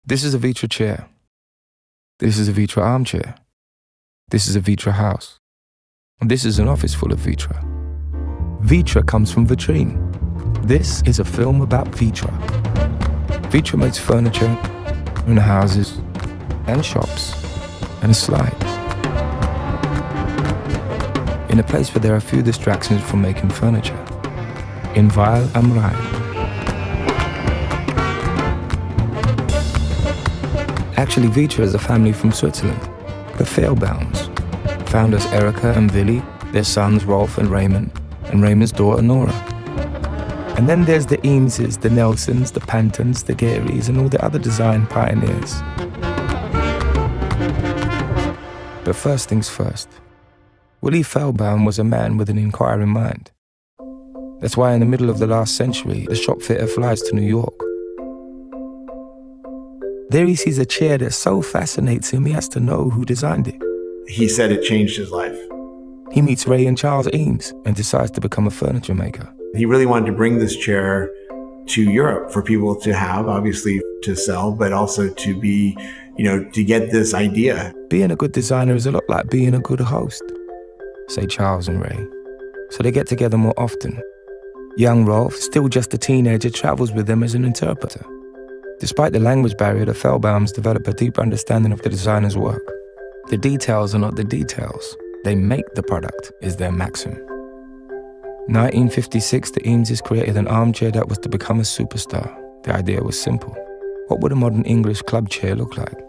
This is a Vitra chair. This is a Vitra armchair. This is a Vitra house. And this is an office full of Vitra. Vitra comes from vitrine. This is a film about Vitra. Vitra makes furniture in houses and shops and a slide. In a place where there are few distractions from making furniture. In Reilly am Rhein. Actually, Vitra is a family from Switzerland, the Fehlbaums. Founders Erica and Willy, their sons Rolf and Raymond's daughter Nora. And then there's the Eameses, the Nelsons, the Pantons, the Garys, and all the other design pioneers. But first things first. Willy Fehlbaum was a man with an inquiring mind. That's why in the middle of the last century, the shop fitter flies to New York. There he sees a chair that so fascinates him, he has to know who designed it. He said it changed his life. He meets Ray and Charles Eames and decides to become a furniture maker. He really wanted to bring this chair to Europe for people to have, obviously to sell, but also to be, to get this idea. Being a good designer is a lot like being a good host, say Charles and Ray. So they get together more often. Young Rolf, still just a teenager, travels with them as an interpreter. Despite the language barrier, the Fehlbaums develop a deep understanding of the designer's work. The details are not the details. They make the product, is their maxim. 1956, the Eameses created an armchair that was to become a superstar. The idea was simple. What would a modern English club chair look like?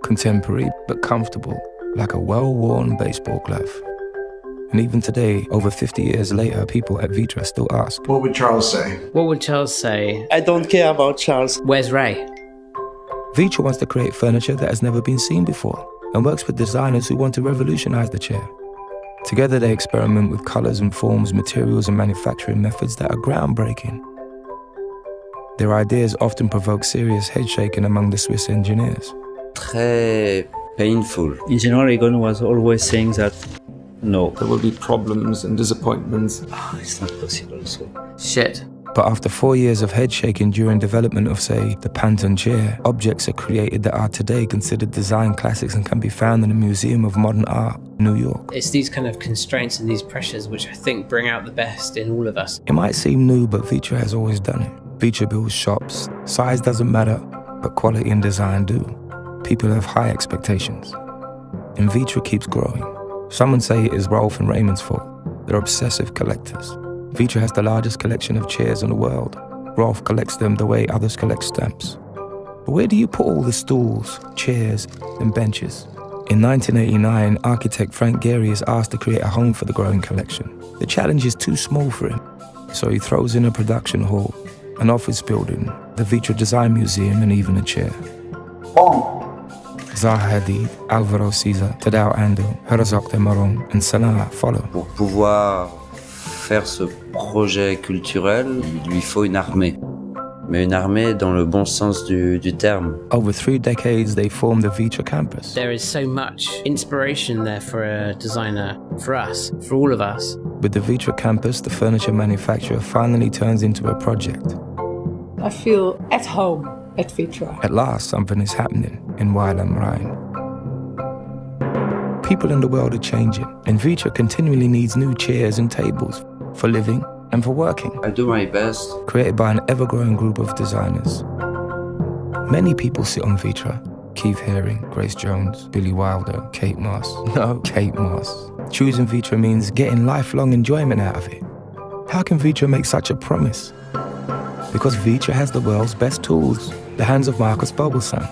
Contemporary, but comfortable, like a well-worn baseball glove. And even today, over 50 years later, people at Vitra still ask, what would Charles say? What would Charles say? I don't care about Charles. Where's Ray? Vitra wants to create furniture that has never been seen before and works with designers who want to revolutionize the chair. Together they experiment with colors and forms, materials and manufacturing methods that are groundbreaking. Their ideas often provoke serious head shaking among the Swiss engineers. Très painful. Engineer Egon was always saying that no, there will be problems and disappointments. It's not possible, so. Shit. But after 4 years of head shaking during development of, say, the Panton chair, objects are created that are today considered design classics and can be found in the Museum of Modern Art, New York. It's these kind of constraints and these pressures which I think bring out the best in all of us. It might seem new, but Vitra has always done it. Vitra builds shops. Size doesn't matter, but quality and design do. People have high expectations. And Vitra keeps growing. Some say it is Rolf and Raymond's fault. They're obsessive collectors. Vitra has the largest collection of chairs in the world. Rolf collects them the way others collect stamps. But where do you put all the stools, chairs, and benches? In 1989, architect Frank Gehry is asked to create a home for the growing collection. The challenge is too small for him, so he throws in a production hall, an office building, the Vitra Design Museum, and even a chair. Zaha Hadid, Alvaro Siza, Tadao Ando, Herzog de Maron, and Sanaa follow. Pour pouvoir faire ce projet culturel, il lui faut une armée. Mais une armée dans le bon sens du terme. Over 3 decades, they formed the Vitra campus. There is so much inspiration there for a designer, for us, for all of us. With the Vitra campus, the furniture manufacturer finally turns into a project. I feel at home at Vitra. At last, something is happening in Reilly am Rhein. People in the world are changing, and Vitra continually needs new chairs and tables for living and for working. I do my best. Created by an ever-growing group of designers. Many people sit on Vitra. Keith Haring, Grace Jones, Billy Wilder, Kate Moss. No, Kate Moss. Choosing Vitra means getting lifelong enjoyment out of it. How can Vitra make such a promise? Because Vitra has the world's best tools. The hands of Marcus Bobelson,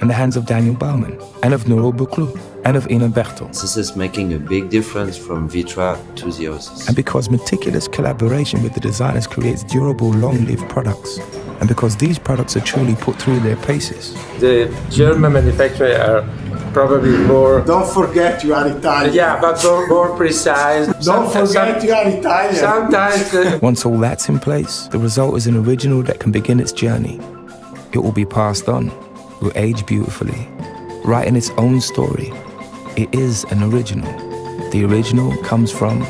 and the hands of Daniel Baumann, and of Nuro Buclou, and of Ina Bertel. This is making a big difference from Vitra to the others. And because meticulous collaboration with the designers creates durable, long-lived products. And because these products are truly put through their paces. The German manufacturers are probably more... Don't forget you are Italian. Yeah, but more precise. Don't forget you are Italian. Sometimes... Once all that's in place, the result is an original that can begin its journey. It will be passed on, will age beautifully, writing its own story. It is an original. The original comes from